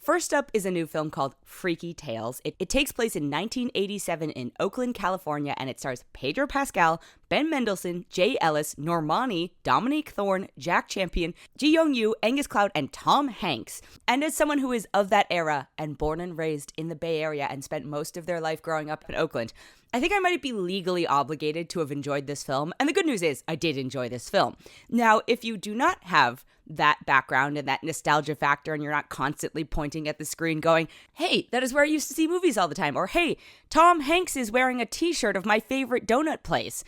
First up is a new film called Freaky Tales. It takes place in 1987 in Oakland, California, and it stars Pedro Pascal, Ben Mendelsohn, Jay Ellis, Normani, Dominique Thorne, Jack Champion, Ji Young Yu, Angus Cloud, and Tom Hanks. And as someone who is of that era and born and raised in the Bay Area and spent most of their life growing up in Oakland, I think I might be legally obligated to have enjoyed this film. And the good news is I did enjoy this film. Now, if you do not have that background and that nostalgia factor and you're not constantly pointing at the screen going, hey, that is where I used to see movies all the time, or hey, Tom Hanks is wearing a t-shirt of my favorite donut place.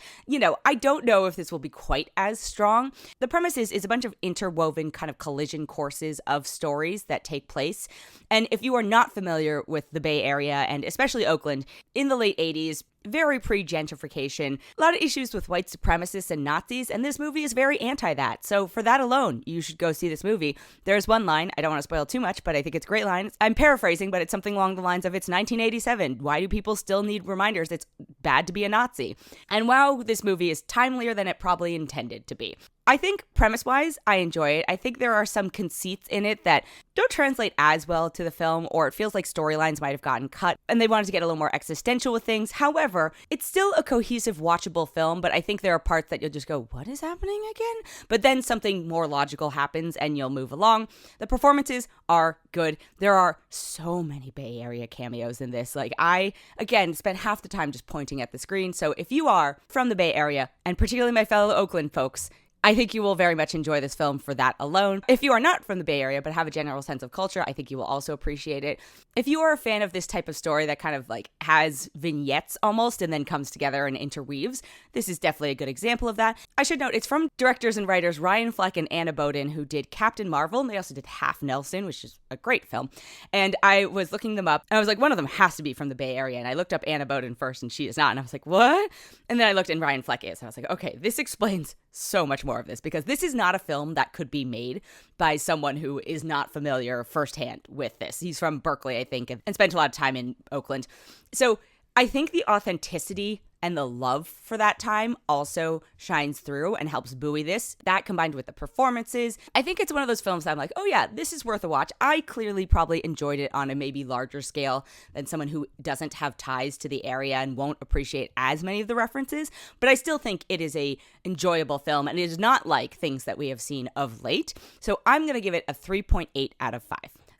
I don't know if this will be quite as strong. The premise is a bunch of interwoven kind of collision courses of stories that take place. And if you are not familiar with the Bay Area and especially Oakland, in the late 80s, very pre-gentrification, a lot of issues with white supremacists and Nazis, and this movie is very anti that. So for that alone, you should go see this movie. There's one line, I don't want to spoil too much, but I think it's a great line. I'm paraphrasing, but it's something along the lines of, it's 1987. Why do people still need reminders it's bad to be a Nazi? And while this movie is timelier than it probably intended to be, I think premise-wise, I enjoy it. I think there are some conceits in it that don't translate as well to the film, or it feels like storylines might have gotten cut and they wanted to get a little more existential with things. However, it's still a cohesive, watchable film, but I think there are parts that you'll just go, what is happening again? But then something more logical happens and you'll move along. The performances are good. There are so many Bay Area cameos in this. I, again, spent half the time just pointing at the screen. So if you are from the Bay Area, and particularly my fellow Oakland folks, I think you will very much enjoy this film for that alone. If you are not from the Bay Area but have a general sense of culture, I think you will also appreciate it. If you are a fan of this type of story that kind of has vignettes almost and then comes together and interweaves, this is definitely a good example of that. I should note it's from directors and writers Ryan Fleck and Anna Boden, who did Captain Marvel, and they also did Half Nelson, which is a great film. And I was looking them up, and I was like, one of them has to be from the Bay Area. And I looked up Anna Boden first, and she is not. And I was like, what? And then I looked, and Ryan Fleck is. And I was like, okay, this explains so much more of this, because this is not a film that could be made by someone who is not familiar firsthand with this. He's from Berkeley, I think, and spent a lot of time in Oakland. So I think the authenticity and the love for that time also shines through and helps buoy this. That combined with the performances, I think it's one of those films that I'm like, oh yeah, this is worth a watch. I clearly probably enjoyed it on a maybe larger scale than someone who doesn't have ties to the area and won't appreciate as many of the references, but I still think it is a enjoyable film, and it is not like things that we have seen of late. So I'm going to give it a 3.8 out of 5.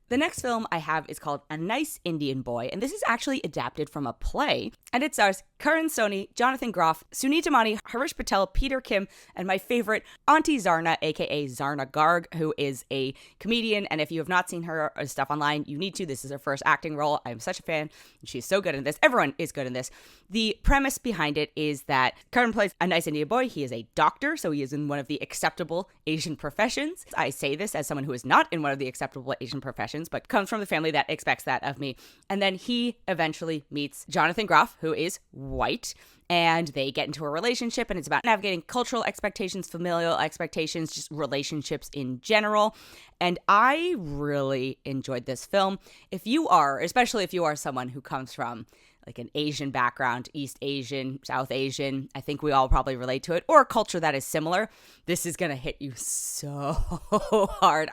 The next film I have is called A Nice Indian Boy, and this is actually adapted from a play, and it stars Karan Soni, Jonathan Groff, Sunita Mani, Harish Patel, Peter Kim, and my favorite, Auntie Zarna, aka Zarna Garg, who is a comedian, and if you have not seen her stuff online, you need to. This is her first acting role. I'm such a fan. She's so good in this. Everyone is good in this. The premise behind it is that Karan plays a nice Indian boy. He is a doctor, so he is in one of the acceptable Asian professions. I say this as someone who is not in one of the acceptable Asian professions, but comes from the family that expects that of me. And then he eventually meets Jonathan Groff, who is white, and they get into a relationship, and it's about navigating cultural expectations, familial expectations, just relationships in general. And I really enjoyed this film. Especially if you are someone who comes from an Asian background, East Asian, South Asian, I think we all probably relate to it, or a culture that is similar, this is going to hit you so hard.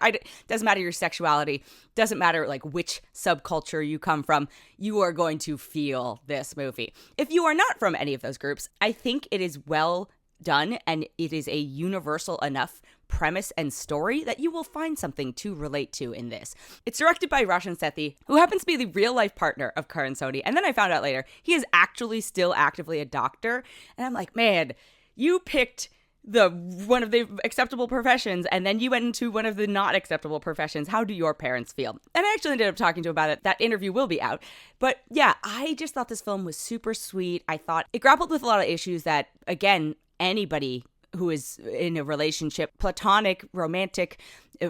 Doesn't matter your sexuality, doesn't matter which subculture you come from, you are going to feel this movie. If you are not from any of those groups, I think it is well done, and it is a universal enough premise and story that you will find something to relate to in this. It's directed by Roshan Sethi, who happens to be the real-life partner of Karan Soni, and then I found out later he is actually still actively a doctor, and I'm like, man, you picked one of the acceptable professions, and then you went into one of the not acceptable professions. How do your parents feel? And I actually ended up talking to him about it. That interview will be out. But yeah, I just thought this film was super sweet. I thought it grappled with a lot of issues that, again, anybody who is in a relationship, platonic, romantic,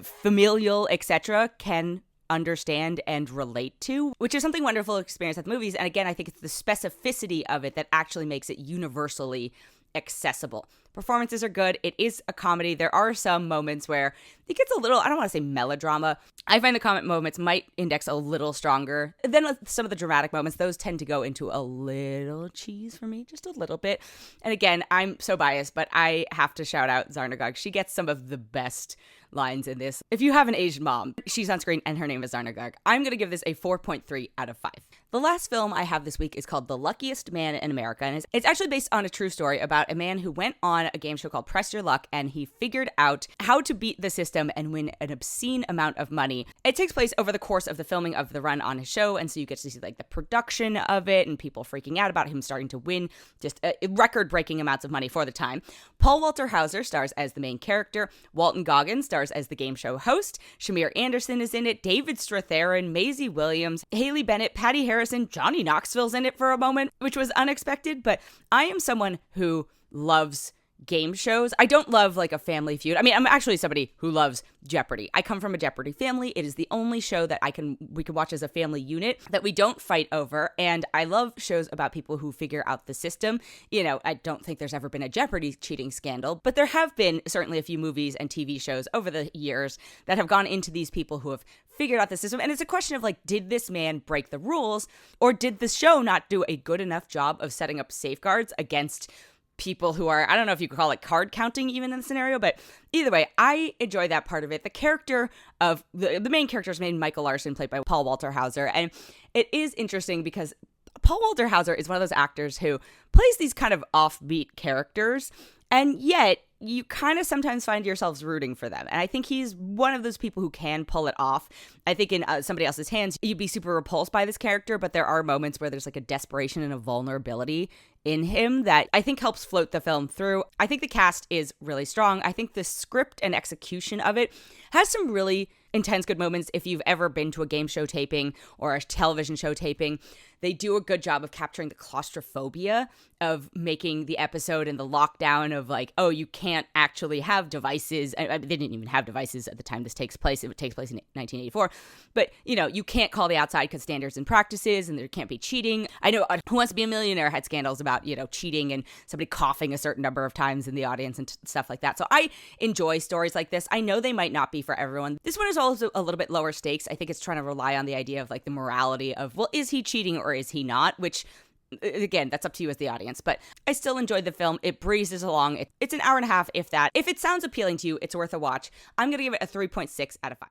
familial, etc., can understand and relate to, which is something wonderful to experience at the movies. And again, I think it's the specificity of it that actually makes it universally accessible. Performances are good. It is a comedy. There are some moments where it gets a little, I don't want to say melodrama. I find the comic moments might index a little stronger than some of the dramatic moments. Those tend to go into a little cheese for me, just a little bit. And again, I'm so biased, but I have to shout out Zarna Garg. She gets some of the best lines in this. If you have an Asian mom, she's on screen and her name is Zarna Garg. I'm going to give this a 4.3 out of 5. The last film I have this week is called The Luckiest Man in America, and it's actually based on a true story about a man who went on a game show called Press Your Luck, and he figured out how to beat the system and win an obscene amount of money. It takes place over the course of the filming of the run on his show, and so you get to see like the production of it and people freaking out about him starting to win just record-breaking amounts of money for the time. Paul Walter Hauser stars as the main character. Walton Goggins stars as the game show host. Shamir Anderson is in it. David Strathairn, Maisie Williams, Haley Bennett, Patty Harrison, Johnny Knoxville's in it for a moment, which was unexpected, but I am someone who loves game shows. I don't love like a Family Feud. I mean, I'm actually somebody who loves Jeopardy. I come from a Jeopardy family. It is the only show that we can watch as a family unit that we don't fight over. And I love shows about people who figure out the system. You know, I don't think there's ever been a Jeopardy cheating scandal, but there have been certainly a few movies and TV shows over the years that have gone into these people who have figured out the system. And it's a question of like, did this man break the rules, or did the show not do a good enough job of setting up safeguards against people who are, I don't know if you could call it card counting even in the scenario, but either way, I enjoy that part of it. The character of the main character is named Michael Larson, played by Paul Walter Hauser. And it is interesting because Paul Walter Hauser is one of those actors who plays these kind of offbeat characters, and yet you kind of sometimes find yourselves rooting for them. And I think he's one of those people who can pull it off. I think in somebody else's hands, you'd be super repulsed by this character, but there are moments where there's like a desperation and a vulnerability in him that I think helps float the film through. I think the cast is really strong. I think the script and execution of it has some really intense good moments. If you've ever been to a game show taping or a television show taping, they do a good job of capturing the claustrophobia of making the episode and the lockdown of like, oh, you can't actually have devices. They didn't even have devices at the time this takes place. It takes place in 1984. But, you know, you can't call the outside because standards and practices, and there can't be cheating. I know Who Wants to Be a Millionaire had scandals about, you know, cheating and somebody coughing a certain number of times in the audience and stuff like that. So I enjoy stories like this. I know they might not be for everyone. This one is also a little bit lower stakes. I think it's trying to rely on the idea of like the morality of, well, is he cheating or is he not? Which, again, that's up to you as the audience, but I still enjoyed the film. It breezes along. It's an hour and a half, if that. If it sounds appealing to you, it's worth a watch. I'm going to give it a 3.6 out of 5.